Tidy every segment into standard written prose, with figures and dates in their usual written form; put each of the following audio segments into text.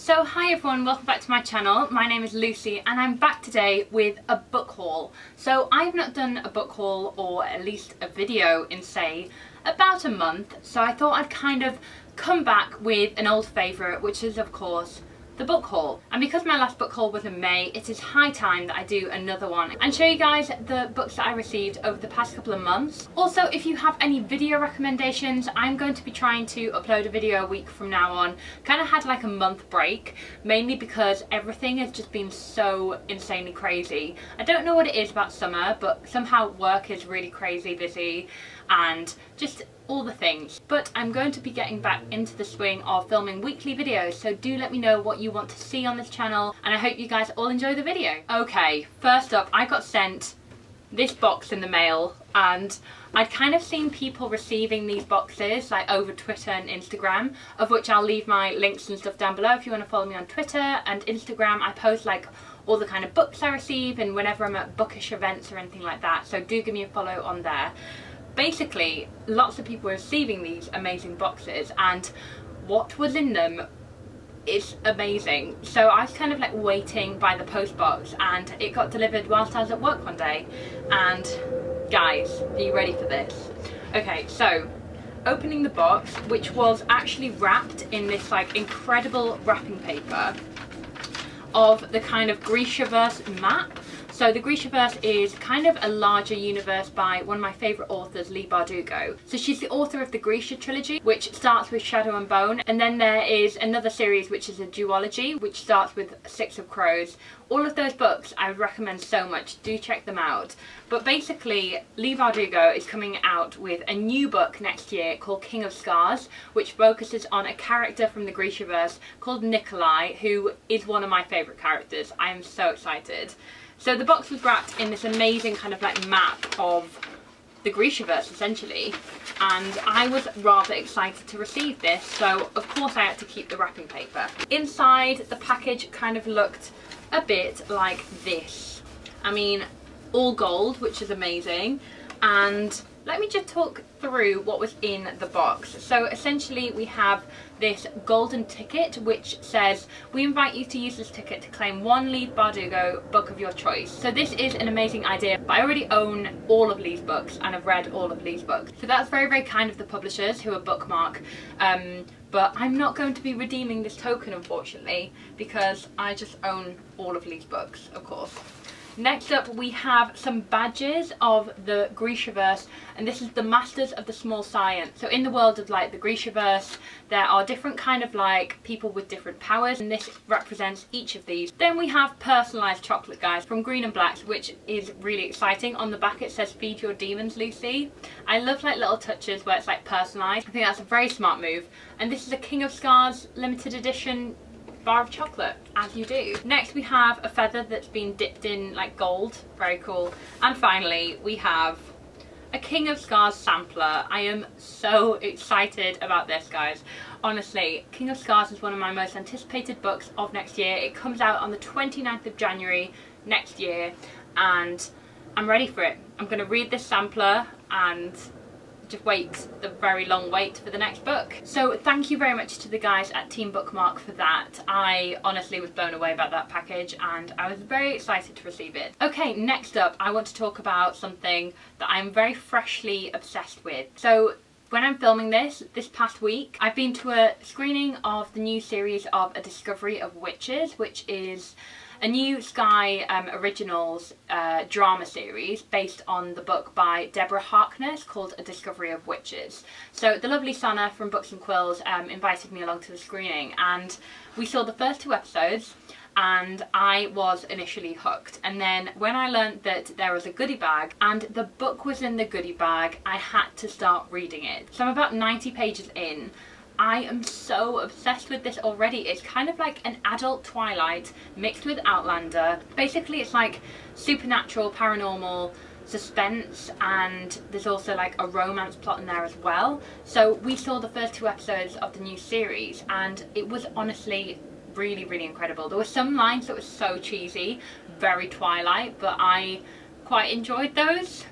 So hi everyone, welcome back to my channel. My name is Lucy and I'm back today with a book haul. So I've not done a book haul or at least a video in say about a month, so I thought I'd kind of come back with an old favourite, which is of course the book haul. And because my last book haul was in May, it is high time that I do another one and show you guys the books that I received over the past couple of months. Also, if you have any video recommendations, I'm going to be trying to upload a video a week from now on. Kind of had like a month break, mainly because everything has just been so insanely crazy. I don't know what it is about summer, but somehow work is really crazy busy and just all the things. But I'm going to be getting back into the swing of filming weekly videos, so do let me know what you want to see on this channel and I hope you guys all enjoy the video. Okay, first up, I got sent this box in the mail and I'd kind of seen people receiving these boxes like over Twitter and Instagram, of which I'll leave my links and stuff down below if you want to follow me on Twitter and Instagram. I post like all the kind of books I receive and whenever I'm at bookish events or anything like that, so do give me a follow on there. Basically, lots of people are receiving these amazing boxes and what was in them is amazing. So I was kind of like waiting by the post box and it got delivered whilst I was at work one day. And guys, are you ready for this? Okay, so opening the box, which was actually wrapped in this like incredible wrapping paper of the kind of Grishaverse map. So the Grishaverse is kind of a larger universe by one of my favourite authors, Leigh Bardugo. So she's the author of the Grisha trilogy, which starts with Shadow and Bone, and then there is another series which is a duology, which starts with Six of Crows. All of those books I would recommend so much, do check them out. But basically, Leigh Bardugo is coming out with a new book next year called King of Scars, which focuses on a character from the Grishaverse called Nikolai, who is one of my favourite characters. I am so excited. So the box was wrapped in this amazing kind of like map of the Grishaverse essentially, and I was rather excited to receive this, so of course I had to keep the wrapping paper. Inside, the package kind of looked a bit like this. I mean, all gold, which is amazing, and let me just talk through what was in the box. So essentially we have this golden ticket which says, we invite you to use this ticket to claim one Leigh Bardugo book of your choice. So this is an amazing idea, but I already own all of Leigh's books and I've read all of Leigh's books. So that's very, very kind of the publishers who are Bookmark. But I'm not going to be redeeming this token unfortunately because I just own all of Leigh's books, of course. Next up we have some badges of the Grishaverse, and this is the Masters of the Small Science. So in the world of like the Grishaverse, there are different kind of like people with different powers, and this represents each of these. Then we have personalised chocolate, guys, from Green and Blacks, which is really exciting. On the back it says feed your demons, Lucy. I love like little touches where it's like personalised. I think that's a very smart move. And this is a King of Scars limited edition bar of chocolate, as you do. Next we have a feather that's been dipped in like gold, very cool. And finally we have a King of Scars sampler. I am so excited about this, guys. Honestly, King of Scars is one of my most anticipated books of next year. It comes out on the 29th of January next year and I'm ready for it. I'm going to read this sampler and just wait the very long wait for the next book. So thank you very much to the guys at Team Bookmark for that. I honestly was blown away by that package and I was very excited to receive it. Okay, next up I want to talk about something that I'm very freshly obsessed with. So when I'm filming this past week, I've been to a screening of the new series of A Discovery of Witches, which is a new Sky Originals drama series based on the book by Deborah Harkness called A Discovery of Witches. So the lovely Sana from Books and Quills invited me along to the screening and we saw the first 2 episodes and I was initially hooked. And then when I learned that there was a goodie bag and the book was in the goodie bag, I had to start reading it. So I'm about 90 pages in. I am so obsessed with this already. It's kind of like an adult Twilight mixed with Outlander. Basically it's like supernatural, paranormal, suspense, and there's also like a romance plot in there as well. So we saw the first 2 episodes of the new series and it was honestly really, really incredible. There were some lines that were so cheesy, very Twilight, but I quite enjoyed those.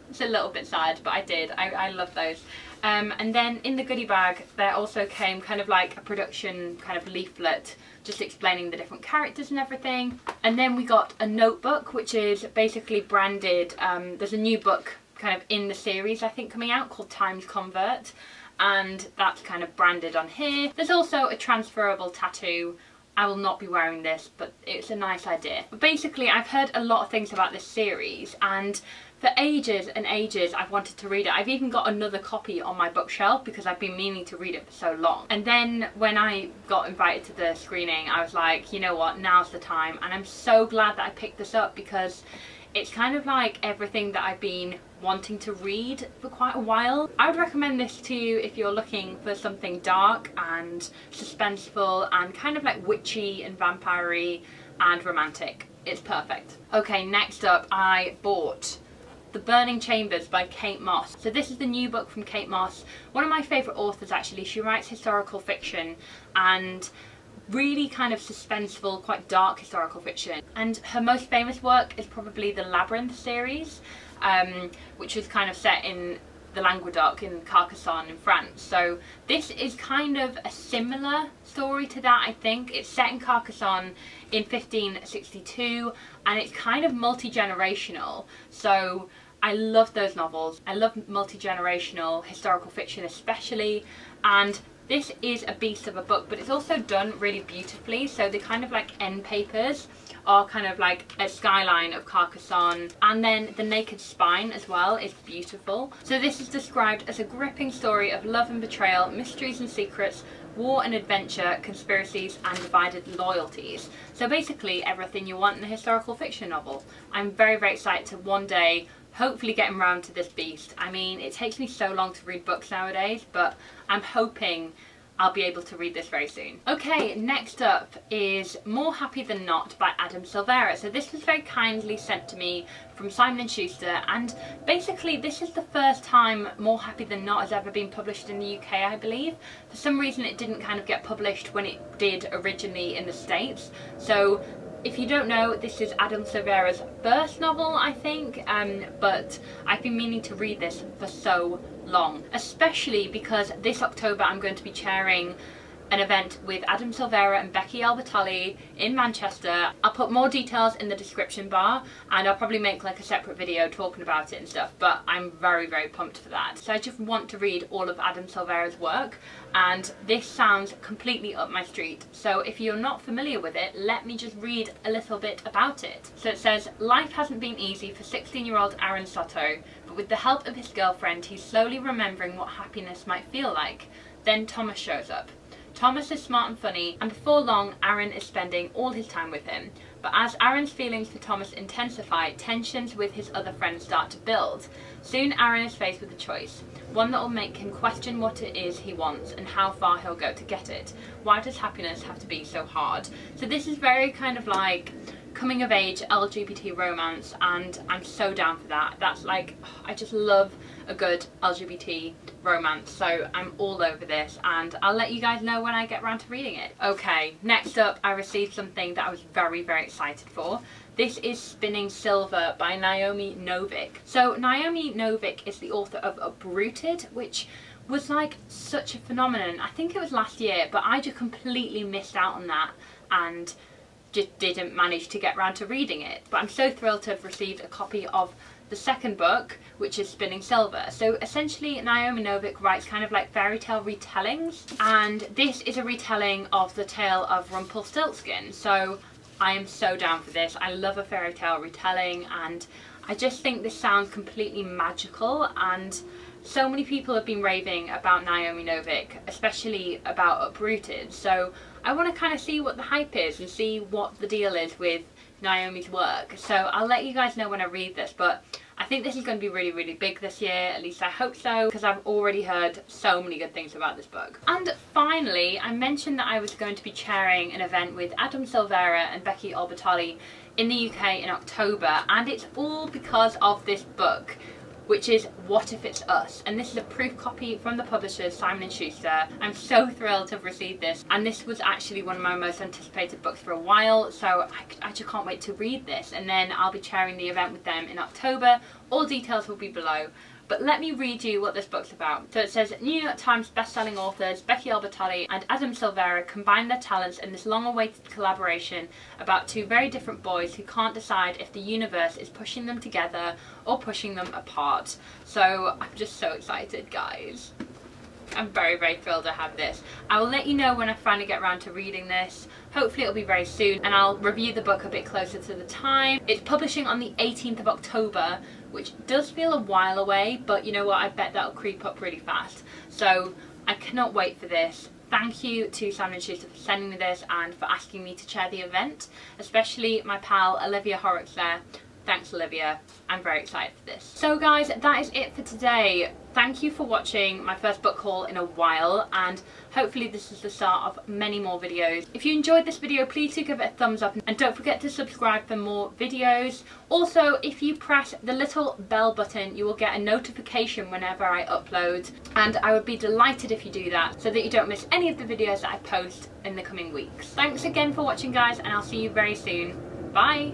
It's a little bit sad, but I did. I love those. And then in the goodie bag there also came kind of like a production kind of leaflet just explaining the different characters and everything. And then we got a notebook which is basically branded. There's a new book kind of in the series I think coming out called Times Convert, and that's kind of branded on here. There's also a transferable tattoo. I will not be wearing this, but it's a nice idea. But basically I've heard a lot of things about this series, and for ages and ages I've wanted to read it. I've even got another copy on my bookshelf because I've been meaning to read it for so long. And then when I got invited to the screening, I was like, you know what, now's the time. And I'm so glad that I picked this up because it's kind of like everything that I've been wanting to read for quite a while. I would recommend this to you if you're looking for something dark and suspenseful and kind of like witchy and vampire-y and romantic. It's perfect. Okay, next up I bought The Burning Chambers by Kate Moss. So this is the new book from Kate Moss, one of my favourite authors actually. She writes historical fiction and really kind of suspenseful, quite dark historical fiction. And her most famous work is probably the Labyrinth series, which was kind of set in the Languedoc in Carcassonne in France. So this is kind of a similar story to that, I think. It's set in Carcassonne in 1562 and it's kind of multi-generational. So I love those novels. I love multi-generational historical fiction especially, and this is a beast of a book, but it's also done really beautifully. So the kind of like end papers are kind of like a skyline of Carcassonne, and then the naked spine as well is beautiful. So this is described as a gripping story of love and betrayal, mysteries and secrets, war and adventure, conspiracies and divided loyalties. So basically everything you want in a historical fiction novel. I'm very, very excited to one day hopefully getting around to this beast. I mean, it takes me so long to read books nowadays, but I'm hoping I'll be able to read this very soon. Okay, next up is More Happy Than Not by Adam Silvera. So this was very kindly sent to me from Simon & Schuster, and basically this is the first time More Happy Than Not has ever been published in the UK, I believe. For some reason it didn't kind of get published when it did originally in the States. So if you don't know, this is Adam Silvera's first novel, I think, but I've been meaning to read this for so long, especially because this October I'm going to be chairing an event with Adam Silvera and Becky Albertalli in Manchester. I'll put more details in the description bar, and I'll probably make like a separate video talking about it and stuff, but I'm very, very pumped for that. So I just want to read all of Adam Silvera's work, and this sounds completely up my street. So if you're not familiar with it, let me just read a little bit about it. So it says, life hasn't been easy for 16-year-old Aaron Soto, but with the help of his girlfriend, he's slowly remembering what happiness might feel like. Then Thomas shows up. Thomas is smart and funny, and before long Aaron is spending all his time with him. But as Aaron's feelings for Thomas intensify, tensions with his other friends start to build. Soon Aaron is faced with a choice, one that will make him question what it is he wants and how far he'll go to get it. Why does happiness have to be so hard? So this is very kind of like coming of age LGBT romance, and I'm so down for that. That's like, I just love a good LGBT romance, so I'm all over this, and I'll let you guys know when I get around to reading it. Okay, next up I received something that I was very, very excited for. This is Spinning Silver by Naomi Novik. So Naomi Novik is the author of Uprooted, which was like such a phenomenon. I think it was last year, but I just completely missed out on that and just didn't manage to get around to reading it. But I'm so thrilled to have received a copy of the second book, which is Spinning Silver. So essentially Naomi Novik writes kind of like fairy tale retellings, and this is a retelling of the tale of Rumpelstiltskin. So I am so down for this. I love a fairy tale retelling, and I just think this sounds completely magical, and so many people have been raving about Naomi Novik, especially about Uprooted. So I want to kind of see what the hype is and see what the deal is with Naomi's work. So I'll let you guys know when I read this, but I think this is going to be really, really big this year. At least I hope so, because I've already heard so many good things about this book. And finally, I mentioned that I was going to be chairing an event with Adam Silvera and Becky Albertalli in the UK in October, and it's all because of this book, which is What If It's Us? And this is a proof copy from the publishers Simon & Schuster. I'm so thrilled to have received this, and this was actually one of my most anticipated books for a while, so I just can't wait to read this. And then I'll be chairing the event with them in October. All details will be below. But let me read you what this book's about. So it says, New York Times bestselling authors Becky Albertalli and Adam Silvera combine their talents in this long-awaited collaboration about two very different boys who can't decide if the universe is pushing them together or pushing them apart. So I'm just so excited, guys. I'm very, very thrilled to have this. I will let you know when I finally get around to reading this. Hopefully it'll be very soon, and I'll review the book a bit closer to the time. It's publishing on the 18th of October, which does feel a while away, but you know what, I bet that'll creep up really fast. So I cannot wait for this. Thank you to Simon & Schuster for sending me this and for asking me to chair the event, especially my pal Olivia Horrocks there. Thanks, Olivia. I'm very excited for this. So guys, that is it for today. Thank you for watching my first book haul in a while, and hopefully this is the start of many more videos. If you enjoyed this video, please do give it a thumbs up, and don't forget to subscribe for more videos. Also, if you press the little bell button, you will get a notification whenever I upload, and I would be delighted if you do that so that you don't miss any of the videos that I post in the coming weeks. Thanks again for watching, guys, and I'll see you very soon. Bye!